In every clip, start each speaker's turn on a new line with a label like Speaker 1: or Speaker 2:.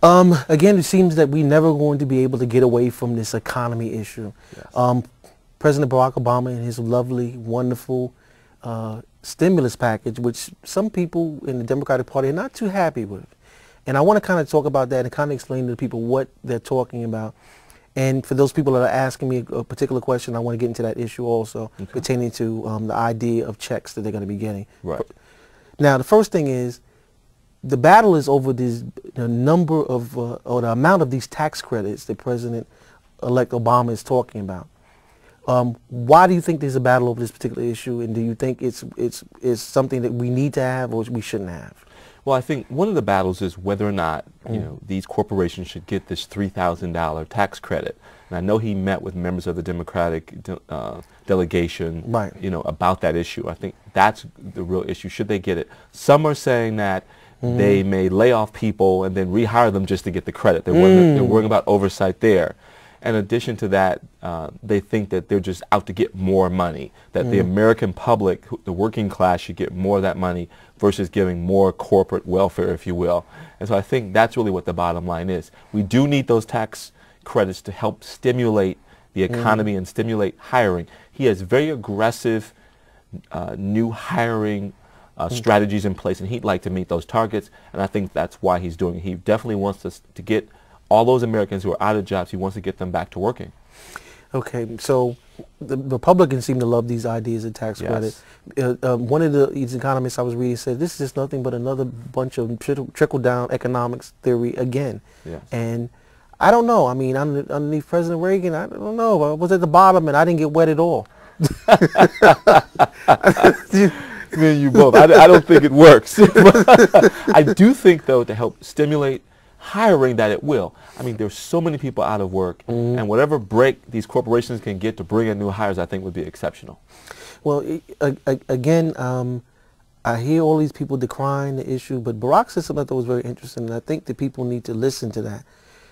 Speaker 1: Again, it seems that we're never going to be able to get away from this economy issue.
Speaker 2: Yes.
Speaker 1: President Barack Obama and his lovely, wonderful stimulus package, which some people in the Democratic Party are not too happy with. And I want to kind of talk about that and kind of explain to the people what they're talking about. And for those people that are asking me a particular question, I want to get into that issue also, pertaining to the idea of checks that they're going to be getting.
Speaker 2: Right.
Speaker 1: Now, the first thing is, the battle is over the number of, or the amount of these tax credits that President-elect Obama is talking about. Why do you think there's a battle over this particular issue, and do you think it's something that we need to have or we shouldn't have?
Speaker 2: Well, I think one of the battles is whether or not these corporations should get this $3,000 tax credit. And I know he met with members of the Democratic delegation,
Speaker 1: right,
Speaker 2: about that issue. I think that's the real issue. Should they get it? Some are saying that they may lay off people and then rehire them just to get the credit. They're worrying about oversight there. In addition to that, they think that they're just out to get more money, that the American public, the working class, should get more of that money versus giving more corporate welfare, if you will. And so I think that's really what the bottom line is. We do need those tax credits to help stimulate the economy and stimulate hiring. He has very aggressive new hiring strategies in place, and he'd like to meet those targets, and I think that's why he's doing it. He definitely wants us to get all those Americans who are out of jobs, he wants to get them back to working. Okay,
Speaker 1: so the Republicans seem to love these ideas of tax credit. One of these economists I was reading said this is just nothing but another bunch of trickle-down economics theory again.
Speaker 2: Yes.
Speaker 1: And I don't know. I mean, underneath President Reagan, I don't know. I was at the bottom and I didn't get wet at all.
Speaker 2: Me and you both. I don't think it works. I do think, though, to help stimulate hiring, that it will. I mean, there's so many people out of work, and whatever break these corporations can get to bring in new hires, I think would be exceptional.
Speaker 1: Well, again, I hear all these people decrying the issue, but Barack said something that was very interesting, and I think that people need to listen to that.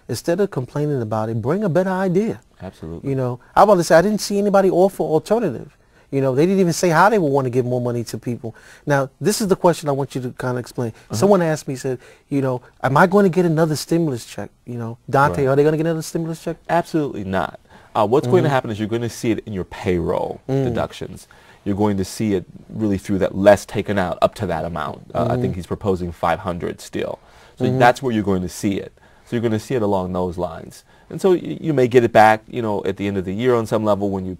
Speaker 1: Instead of complaining about it, bring a better idea.
Speaker 2: Absolutely.
Speaker 1: You know, I was about to say, I didn't see anybody offer alternative. You know, they didn't even say how they would want to give more money to people. Now, this is the question I want you to kind of explain. Someone asked me, said, you know, am I going to get another stimulus check? You know, Dante, are they going to get another stimulus check?
Speaker 2: Absolutely not. What's going to happen is you're going to see it in your payroll deductions. You're going to see it really through that less taken out up to that amount. I think he's proposing 500 still. So that's where you're going to see it. So you're going to see it along those lines. And so you may get it back, you know, at the end of the year on some level when you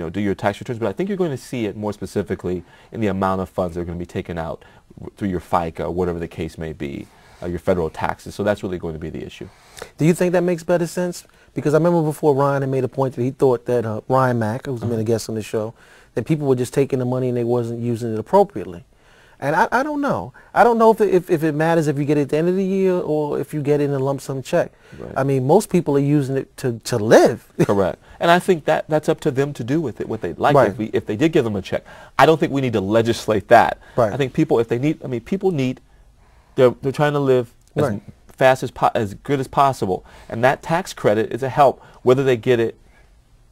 Speaker 2: do your tax returns, but I think you're going to see it more specifically in the amount of funds that are going to be taken out through your FICA, whatever the case may be, your federal taxes. So that's really going to be the issue.
Speaker 1: Do you think that makes better sense? Because I remember before Ryan had made a point that he thought that Ryan Mack, who's been a guest on the show, that people were just taking the money and they wasn't using it appropriately. And I don't know. I don't know if it matters if you get it at the end of the year or if you get it in a lump sum check.
Speaker 2: Right.
Speaker 1: I mean, most people are using it to live.
Speaker 2: Correct. And I think that's up to them to do with it what they'd like.
Speaker 1: Right.
Speaker 2: If they did give them a check, I don't think we need to legislate that.
Speaker 1: Right.
Speaker 2: I think people, if they need, I mean, people need, they're trying to live as fast as good as possible. And that tax credit is a help, whether they get it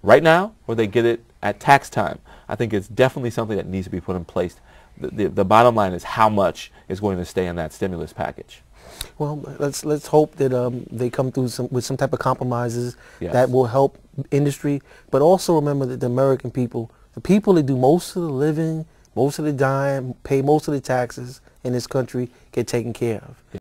Speaker 2: right now or they get it at tax time. I think it's definitely something that needs to be put in place. The bottom line is how much is going to stay in that stimulus package.
Speaker 1: Well, let's hope that they come through with some type of compromises that will help industry, but also remember that the American people, the people that do most of the living, most of the dying, pay most of the taxes in this country, get taken care of.